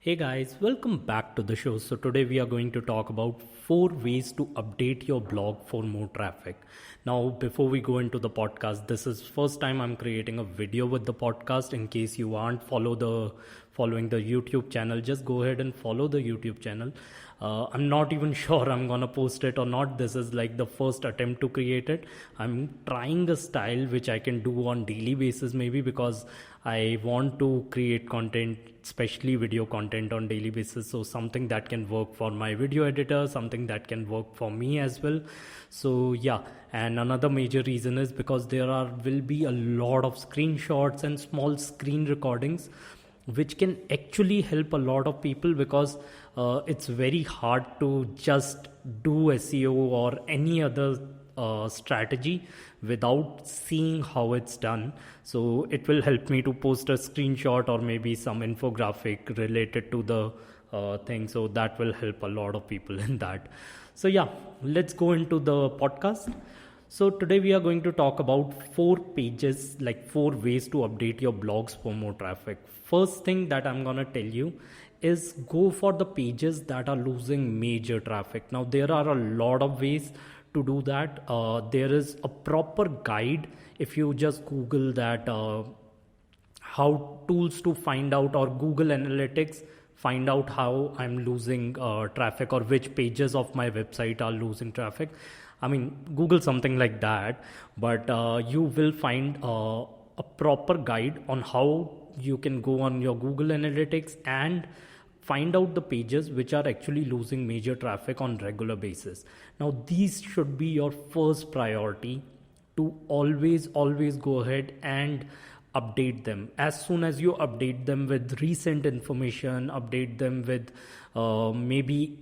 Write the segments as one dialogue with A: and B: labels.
A: Hey guys, welcome back to the show. So today we are going to talk about 4 ways to update your blog for more traffic. Now, before we go into the podcast, this is first time I'm creating a video with the podcast. In case you aren't following the YouTube channel, just go ahead and follow the YouTube channel. I'm not even sure I'm gonna post it or not. This is like the first attempt to create it. I'm trying a style which I can do on daily basis, maybe because I want to create content, especially video content on daily basis. So something that can work for my video editor, something that can work for me as well. So yeah, and another major reason is because will be a lot of screenshots and small screen recordings which can actually help a lot of people, because it's very hard to just do SEO or any other strategy without seeing how it's done. So it will help me to post a screenshot or maybe some infographic related to the thing. So that will help a lot of people in that. So yeah, let's go into the podcast. So today we are going to talk about 4 pages, like 4 ways to update your blogs for more traffic. First thing that I'm gonna tell you is go for the pages that are losing major traffic. Now there are a lot of ways to do that. There is a proper guide. If you just Google that, how tools to find out, or Google Analytics, find out how I'm losing traffic or which pages of my website are losing traffic. I mean, Google something like that, but you will find a proper guide on how you can go on your Google Analytics and find out the pages which are actually losing major traffic on regular basis. Now, these should be your first priority, to always go ahead and update them. As soon as you update them with recent information, update them with maybe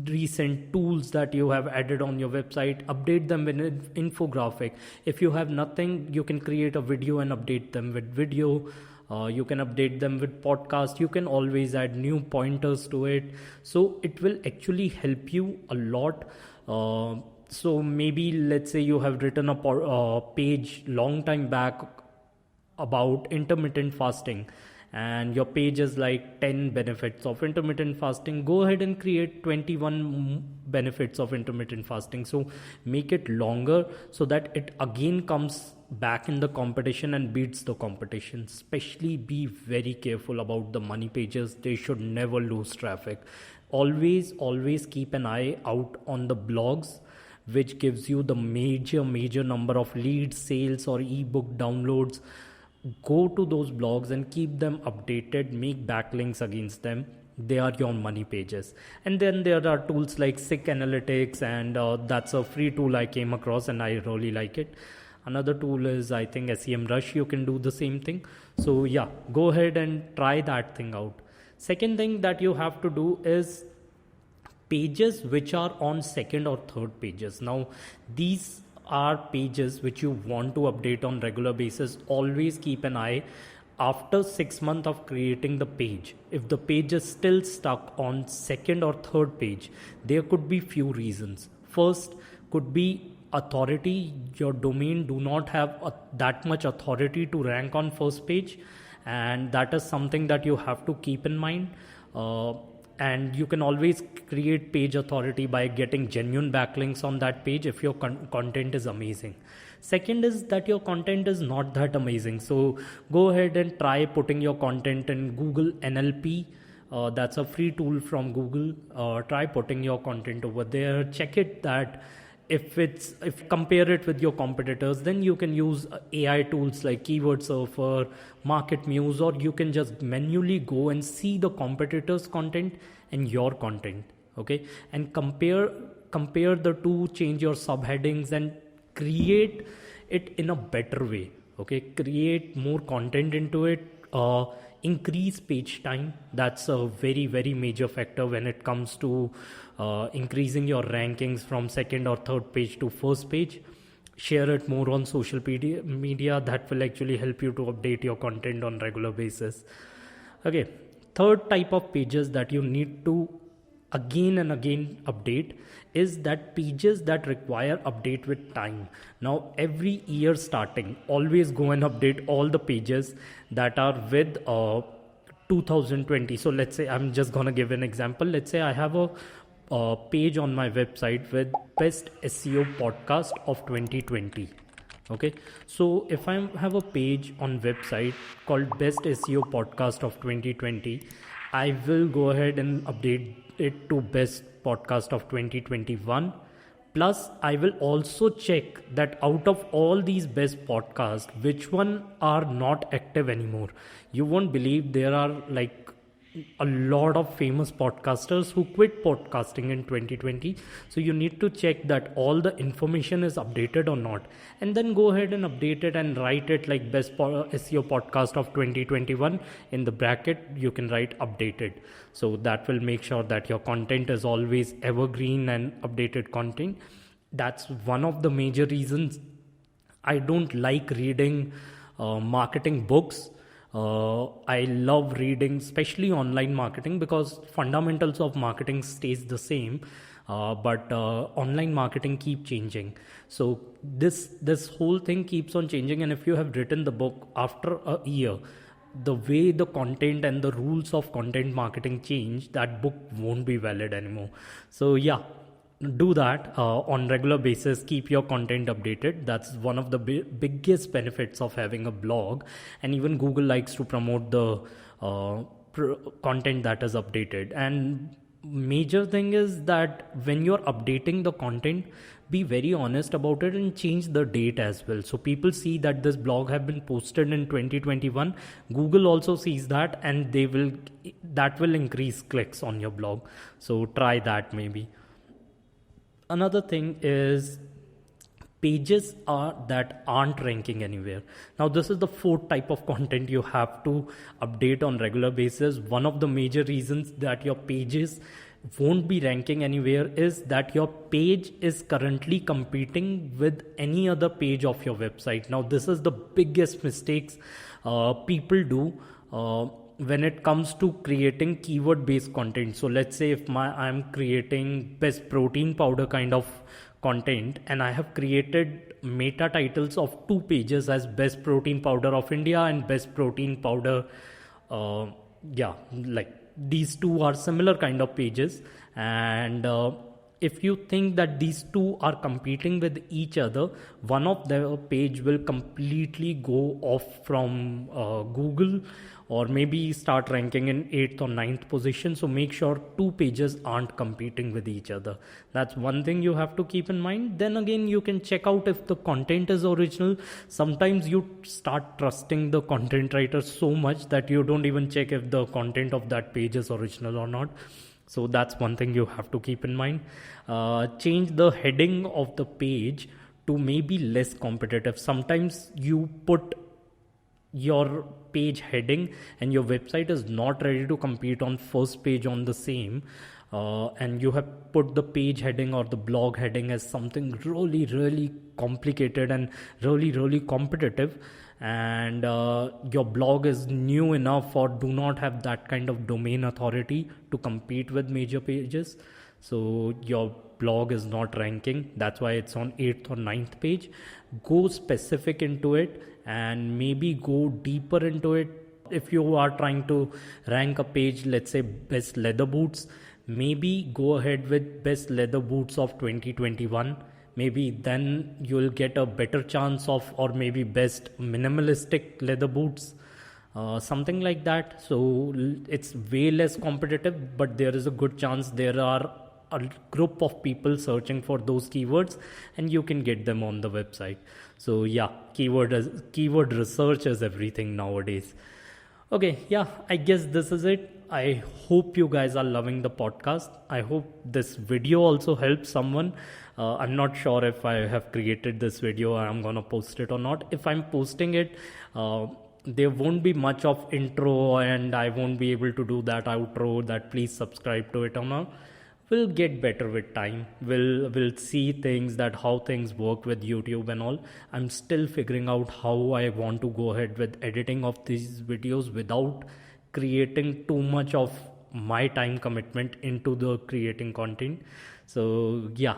A: recent tools that you have added on your website, update them with an infographic. If you have nothing, you can create a video and update them with video. You can update them with podcast. You can always add new pointers to it. So it will actually help you a lot. So maybe let's say you have written a page long time back about intermittent fasting, and your page is like 10 benefits of intermittent fasting. Go ahead and create 21 benefits of intermittent fasting. So make it longer so that it again comes back in the competition and beats the competition. Especially be very careful about the money pages. They should never lose traffic. Always keep an eye out on the blogs which gives you the major number of leads, sales, or ebook downloads. Go to those blogs and keep them updated. Make backlinks against them. They are your money pages. And then there are tools like SEO Analytics, and that's a free tool I came across and I really like it. Another tool is, I think, SEMrush. You can do the same thing. So yeah, go ahead and try that thing out. Second thing that you have to do is pages which are on second or third pages. Now these are pages which you want to update on regular basis. Always keep an eye after 6 months of creating the page. If the page is still stuck on second or third page, there could be few reasons. First could be authority. Your domain do not have that much authority to rank on first page, and that is something that you have to keep in mind. And you can always create page authority by getting genuine backlinks on that page if your content is amazing. Second is that your content is not that amazing. So go ahead and try putting your content in Google NLP. That's a free tool from Google. Try putting your content over there. Check it that if compare it with your competitors, then you can use AI tools like Keyword Surfer, Market Muse, or you can just manually go and see the competitors' content and your content. Okay, and compare the two, change your subheadings and create it in a better way. Okay, create more content into it. Increase page time. That's a very major factor when it comes to increasing your rankings from second or third page to first page. Share it more on social media. That will actually help you to update your content on regular basis. Okay, third type of pages that you need to again and again update is that pages that require update with time. Now every year starting, always go and update all the pages that are with 2020. So let's say, I'm just gonna give an example. Let's say I have a page on my website with best SEO podcast of 2020. Okay, so if I have a page on website called best SEO podcast of 2020, I will go ahead and update it to best podcast of 2021. Plus, I will also check that out of all these best podcasts, which one are not active anymore. You won't believe there are like a lot of famous podcasters who quit podcasting in 2020. So you need to check that all the information is updated or not, and then go ahead and update it and write it like best SEO podcast of 2021. In the bracket you can write updated, so that will make sure that your content is always evergreen and updated content. That's one of the major reasons I don't like reading marketing books. I love reading, especially online marketing, because fundamentals of marketing stays the same, but online marketing keep changing. So this whole thing keeps on changing, and if you have written the book after a year, the way the content and the rules of content marketing change, that book won't be valid anymore. So yeah, do that on regular basis. Keep your content updated. That's one of the biggest benefits of having a blog. And even Google likes to promote the content that is updated. And major thing is that when you're updating the content, be very honest about it and change the date as well, so people see that this blog have been posted in 2021. Google also sees that, and that will increase clicks on your blog. So try that maybe. Another thing is pages that aren't ranking anywhere. Now this is the fourth type of content you have to update on regular basis. One of the major reasons that your pages won't be ranking anywhere is that your page is currently competing with any other page of your website. Now this is the biggest mistakes people do when it comes to creating keyword based content. So let's say if I'm creating best protein powder kind of content, and I have created meta titles of two pages as best protein powder of India and best protein powder, like these two are similar kind of pages, and if you think that these two are competing with each other, one of the page will completely go off from Google, or maybe start ranking in 8th or 9th position. So make sure two pages aren't competing with each other. That's one thing you have to keep in mind. Then again, you can check out if the content is original. Sometimes you start trusting the content writer so much that you don't even check if the content of that page is original or not. So that's one thing you have to keep in mind. Change the heading of the page to maybe less competitive. Sometimes you put your page heading and your website is not ready to compete on first page on the same, and you have put the page heading or the blog heading as something really, really complicated and really, really competitive, and your blog is new enough or do not have that kind of domain authority to compete with major pages. So your blog is not ranking. That's why it's on 8th or 9th page. Go specific into it and maybe go deeper into it. If you are trying to rank a page, let's say best leather boots, maybe go ahead with best leather boots of 2021. Maybe then you'll get a better chance of, or maybe best minimalistic leather boots, something like that. So it's way less competitive, but there is a good chance there are a group of people searching for those keywords and you can get them on the website. So yeah, keyword research is everything nowadays. Okay, yeah, I guess this is it. I hope you guys are loving the podcast. I hope this video also helps someone. I'm not sure if I have created this video or I'm gonna post it or not. If I'm posting it, there won't be much of intro and I won't be able to do that outro that please subscribe to it or not. We'll get better with time. We'll see things, that how things work with YouTube and all. I'm still figuring out how I want to go ahead with editing of these videos without creating too much of my time commitment into the creating content. So yeah,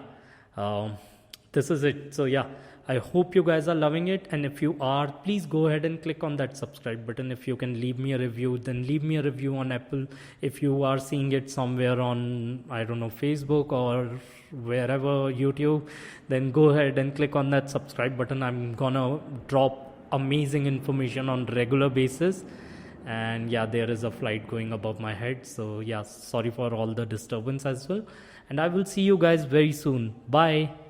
A: this is it. So yeah, I hope you guys are loving it, and if you are, please go ahead and click on that subscribe button. If you can leave me a review, then leave me a review on Apple. If you are seeing it somewhere on, I don't know, Facebook or wherever, YouTube, then go ahead and click on that subscribe button. I'm gonna drop amazing information on regular basis. And yeah, there is a flight going above my head, so yeah, sorry for all the disturbance as well, and I will see you guys very soon. Bye.